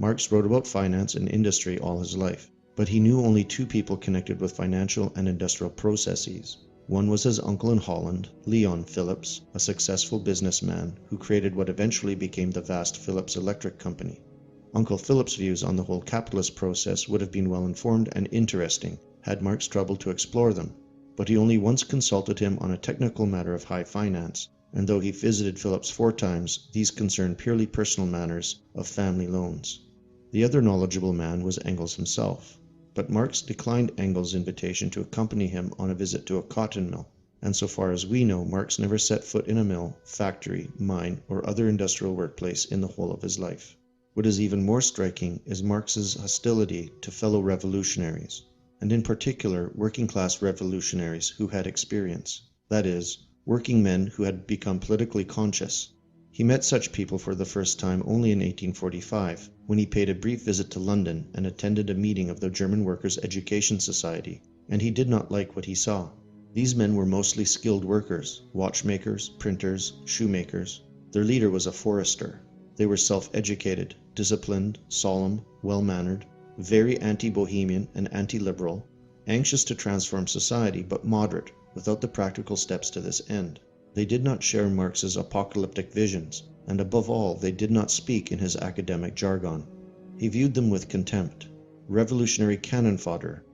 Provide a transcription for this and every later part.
Marx wrote about finance and industry all his life, but he knew only two people connected with financial and industrial processes. One was his uncle in Holland, Leon Philips, a successful businessman who created what eventually became the vast Philips Electric Company. Uncle Philip's views on the whole capitalist process would have been well-informed and interesting had Marx troubled to explore them, but he only once consulted him on a technical matter of high finance, and though he visited Phillips 4 times, these concerned purely personal matters of family loans. The other knowledgeable man was Engels himself, but Marx declined Engels' invitation to accompany him on a visit to a cotton mill, and so far as we know, Marx never set foot in a mill, factory, mine, or other industrial workplace in the whole of his life. What is even more striking is Marx's hostility to fellow revolutionaries, and in particular working-class revolutionaries who had experience, that is, working men who had become politically conscious. He met such people for the first time only in 1845, when he paid a brief visit to London and attended a meeting of the German Workers' Education Society, and he did not like what he saw. These men were mostly skilled workers, watchmakers, printers, shoemakers. Their leader was a forester. They were self-educated, disciplined, solemn, well-mannered, very anti-bohemian and anti-liberal, anxious to transform society but moderate, without the practical steps to this end. They did not share Marx's apocalyptic visions, and above all, they did not speak in his academic jargon. He viewed them with contempt. Revolutionary cannon fodder.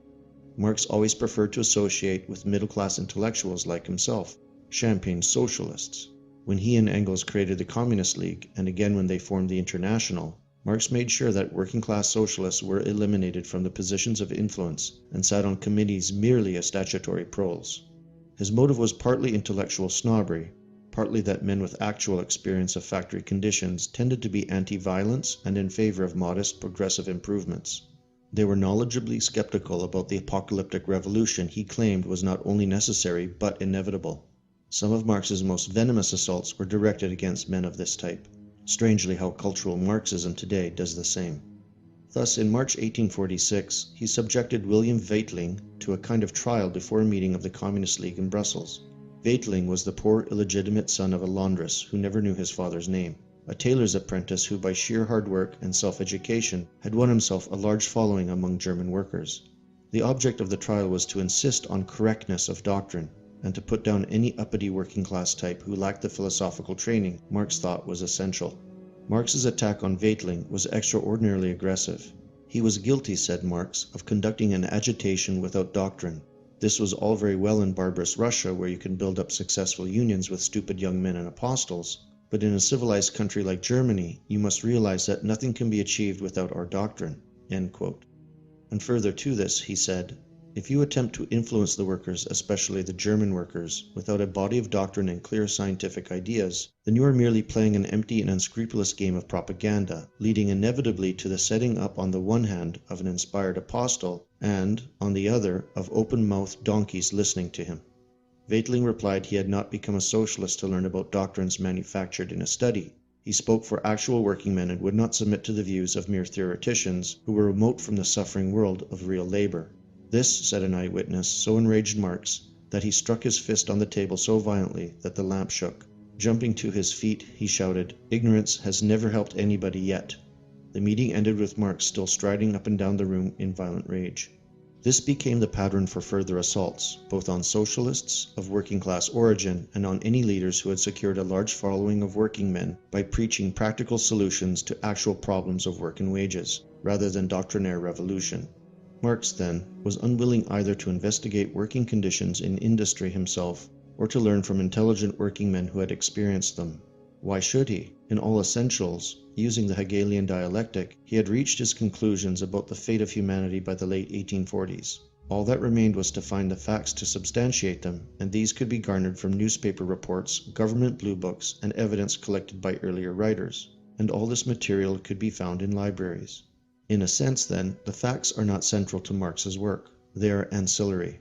Marx always preferred to associate with middle-class intellectuals like himself, champagne socialists. When he and Engels created the Communist League, and again when they formed the International, Marx made sure that working-class socialists were eliminated from the positions of influence and sat on committees merely as statutory proles. His motive was partly intellectual snobbery, partly that men with actual experience of factory conditions tended to be anti-violence and in favor of modest, progressive improvements. They were knowledgeably skeptical about the apocalyptic revolution he claimed was not only necessary but inevitable. Some of Marx's most venomous assaults were directed against men of this type. Strangely how cultural Marxism today does the same. Thus, in March 1846, he subjected William Weitling to a kind of trial before a meeting of the Communist League in Brussels. Weitling was the poor illegitimate son of a laundress who never knew his father's name, a tailor's apprentice who by sheer hard work and self-education had won himself a large following among German workers. The object of the trial was to insist on correctness of doctrine, and to put down any uppity working-class type who lacked the philosophical training Marx thought was essential. Marx's attack on Weitling was extraordinarily aggressive. He was guilty, said Marx, of conducting an agitation without doctrine. This was all very well in barbarous Russia, where you can build up successful unions with stupid young men and apostles, but in a civilized country like Germany, you must realize that nothing can be achieved without our doctrine." End quote. And further to this, he said, "If you attempt to influence the workers, especially the German workers, without a body of doctrine and clear scientific ideas, then you are merely playing an empty and unscrupulous game of propaganda, leading inevitably to the setting up on the one hand of an inspired apostle, and, on the other, of open-mouthed donkeys listening to him." Weitling replied he had not become a socialist to learn about doctrines manufactured in a study. He spoke for actual working men and would not submit to the views of mere theoreticians who were remote from the suffering world of real labor. This, said an eyewitness, so enraged Marx that he struck his fist on the table so violently that the lamp shook. Jumping to his feet, he shouted, "Ignorance has never helped anybody yet." The meeting ended with Marx still striding up and down the room in violent rage. This became the pattern for further assaults, both on socialists of working-class origin and on any leaders who had secured a large following of working men by preaching practical solutions to actual problems of work and wages, rather than doctrinaire revolution. Marx, then, was unwilling either to investigate working conditions in industry himself, or to learn from intelligent working men who had experienced them. Why should he? In all essentials, using the Hegelian dialectic, he had reached his conclusions about the fate of humanity by the late 1840s. All that remained was to find the facts to substantiate them, and these could be garnered from newspaper reports, government blue books, and evidence collected by earlier writers. And all this material could be found in libraries. In a sense, then, the facts are not central to Marx's work. They are ancillary,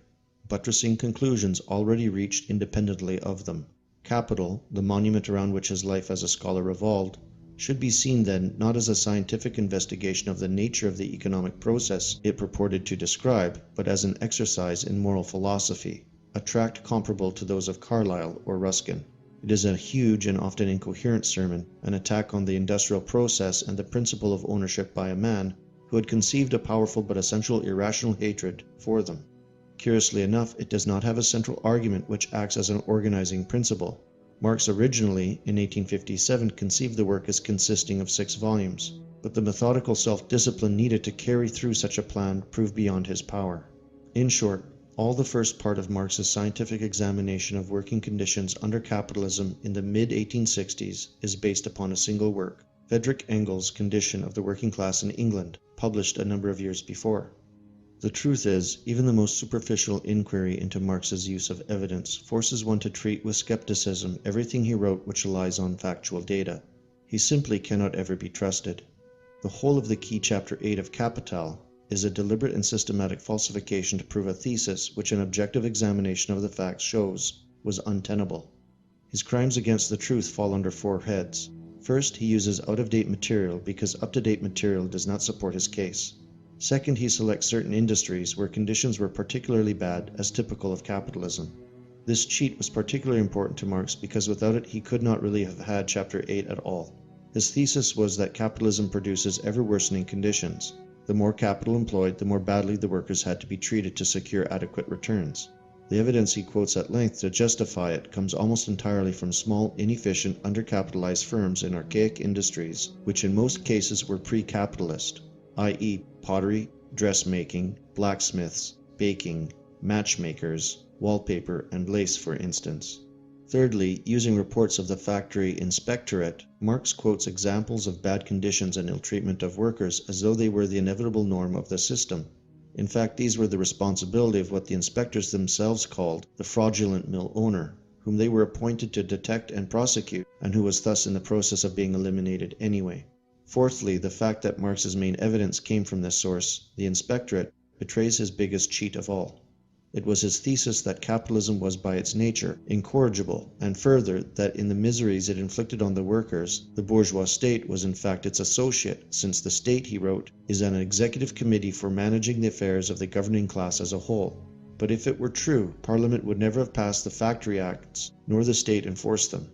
buttressing conclusions already reached independently of them. Capital, the monument around which his life as a scholar revolved, should be seen then not as a scientific investigation of the nature of the economic process it purported to describe, but as an exercise in moral philosophy, a tract comparable to those of Carlyle or Ruskin. It is a huge and often incoherent sermon, an attack on the industrial process and the principle of ownership by a man who had conceived a powerful but essential irrational hatred for them. Curiously enough, it does not have a central argument which acts as an organizing principle. Marx originally, in 1857, conceived the work as consisting of 6 volumes, but the methodical self-discipline needed to carry through such a plan proved beyond his power. In short, all the first part of Marx's scientific examination of working conditions under capitalism in the mid-1860s is based upon a single work, Friedrich Engels' Condition of the Working Class in England, published a number of years before. The truth is, even the most superficial inquiry into Marx's use of evidence forces one to treat with skepticism everything he wrote which relies on factual data. He simply cannot ever be trusted. The whole of the key Chapter 8 of Capital is a deliberate and systematic falsification to prove a thesis which an objective examination of the facts shows was untenable. His crimes against the truth fall under 4 heads. First, he uses out-of-date material because up-to-date material does not support his case. Second, he selects certain industries where conditions were particularly bad as typical of capitalism. This cheat was particularly important to Marx because without it he could not really have had Chapter 8 at all. His thesis was that capitalism produces ever-worsening conditions. The more capital employed, the more badly the workers had to be treated to secure adequate returns. The evidence he quotes at length to justify it comes almost entirely from small, inefficient, undercapitalized firms in archaic industries, which in most cases were pre-capitalist, i.e. pottery, dressmaking, blacksmiths, baking, matchmakers, wallpaper, and lace, for instance. Thirdly, using reports of the factory inspectorate, Marx quotes examples of bad conditions and ill-treatment of workers as though they were the inevitable norm of the system. In fact, these were the responsibility of what the inspectors themselves called the fraudulent mill owner, whom they were appointed to detect and prosecute, and who was thus in the process of being eliminated anyway. Fourthly, the fact that Marx's main evidence came from this source, the inspectorate, betrays his biggest cheat of all. It was his thesis that capitalism was by its nature incorrigible, and further, that in the miseries it inflicted on the workers, the bourgeois state was in fact its associate, since the state, he wrote, is an executive committee for managing the affairs of the governing class as a whole. But if it were true, Parliament would never have passed the Factory Acts, nor the state enforced them.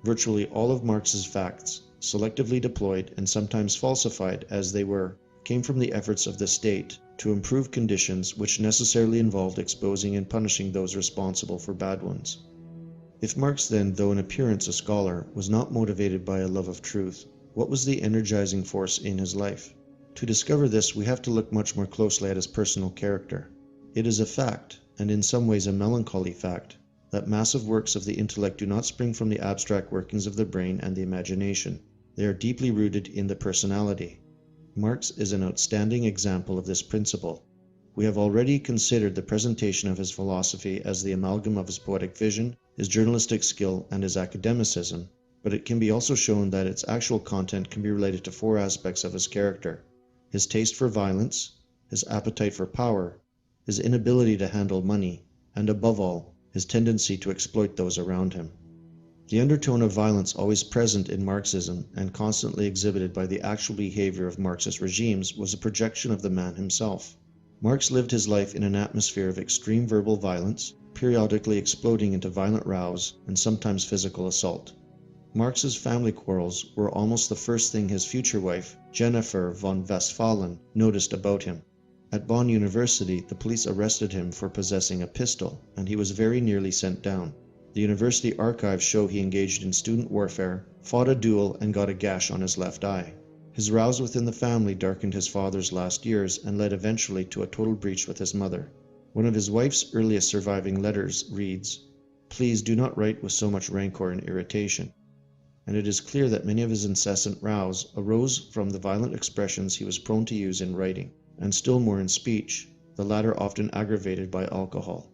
Virtually all of Marx's facts, selectively deployed and sometimes falsified as they were, came from the efforts of the state to improve conditions which necessarily involved exposing and punishing those responsible for bad ones. If Marx then, though in appearance a scholar, was not motivated by a love of truth, what was the energizing force in his life? To discover this, we have to look much more closely at his personal character. It is a fact, and in some ways a melancholy fact, that massive works of the intellect do not spring from the abstract workings of the brain and the imagination. They are deeply rooted in the personality. Marx is an outstanding example of this principle. We have already considered the presentation of his philosophy as the amalgam of his poetic vision, his journalistic skill, and his academicism, but it can be also shown that its actual content can be related to 4 aspects of his character: his taste for violence, his appetite for power, his inability to handle money, and above all, his tendency to exploit those around him. The undertone of violence always present in Marxism and constantly exhibited by the actual behavior of Marxist regimes was a projection of the man himself. Marx lived his life in an atmosphere of extreme verbal violence, periodically exploding into violent rows and sometimes physical assault. Marx's family quarrels were almost the first thing his future wife, Jennifer von Westphalen, noticed about him. At Bonn University, the police arrested him for possessing a pistol, and he was very nearly sent down. The university archives show he engaged in student warfare, fought a duel, and got a gash on his left eye. His rows within the family darkened his father's last years and led eventually to a total breach with his mother. One of his wife's earliest surviving letters reads, "Please do not write with so much rancor and irritation." And it is clear that many of his incessant rows arose from the violent expressions he was prone to use in writing, and still more in speech, the latter often aggravated by alcohol.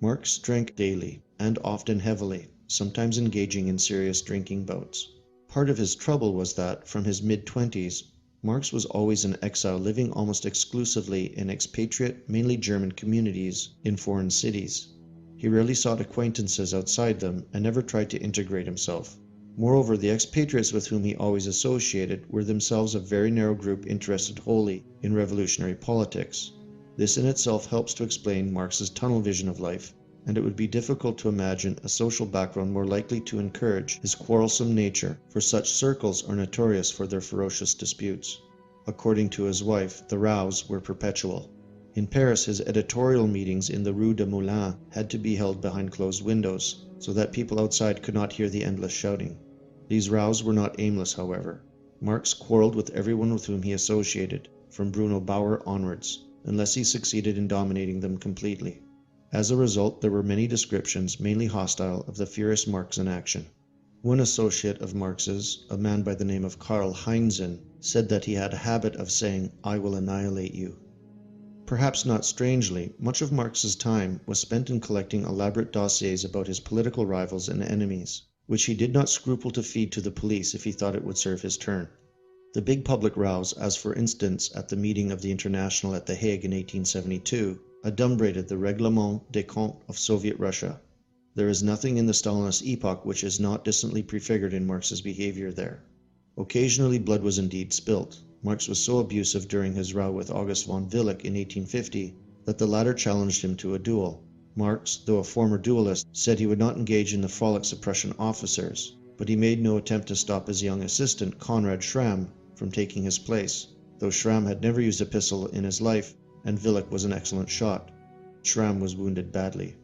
Marx drank daily, and often heavily, sometimes engaging in serious drinking bouts. Part of his trouble was that, from his mid-20s, Marx was always an exile living almost exclusively in expatriate, mainly German communities in foreign cities. He rarely sought acquaintances outside them and never tried to integrate himself. Moreover, the expatriates with whom he always associated were themselves a very narrow group interested wholly in revolutionary politics. This in itself helps to explain Marx's tunnel vision of life, and it would be difficult to imagine a social background more likely to encourage his quarrelsome nature, for such circles are notorious for their ferocious disputes. According to his wife, the rows were perpetual. In Paris, his editorial meetings in the Rue de Moulins had to be held behind closed windows, so that people outside could not hear the endless shouting. These rows were not aimless, however. Marx quarreled with everyone with whom he associated, from Bruno Bauer onwards, unless he succeeded in dominating them completely. As a result, there were many descriptions, mainly hostile, of the furious Marx in action. One associate of Marx's, a man by the name of Karl, said that he had a habit of saying, "I will annihilate you." Perhaps not strangely, much of Marx's time was spent in collecting elaborate dossiers about his political rivals and enemies, which he did not scruple to feed to the police if he thought it would serve his turn. The big public rows, as for instance at the meeting of the International at The Hague in 1872, adumbrated the Règlement des Comptes of Soviet Russia. There is nothing in the Stalinist epoch which is not distantly prefigured in Marx's behavior there. Occasionally blood was indeed spilt. Marx was so abusive during his row with August von Willich in 1850 that the latter challenged him to a duel. Marx, though a former duelist, said he would not engage in the frolics of Prussian officers, but he made no attempt to stop his young assistant, Konrad Schramm, from taking his place, though Schramm had never used a pistol in his life, and Willich was an excellent shot. Schramm was wounded badly.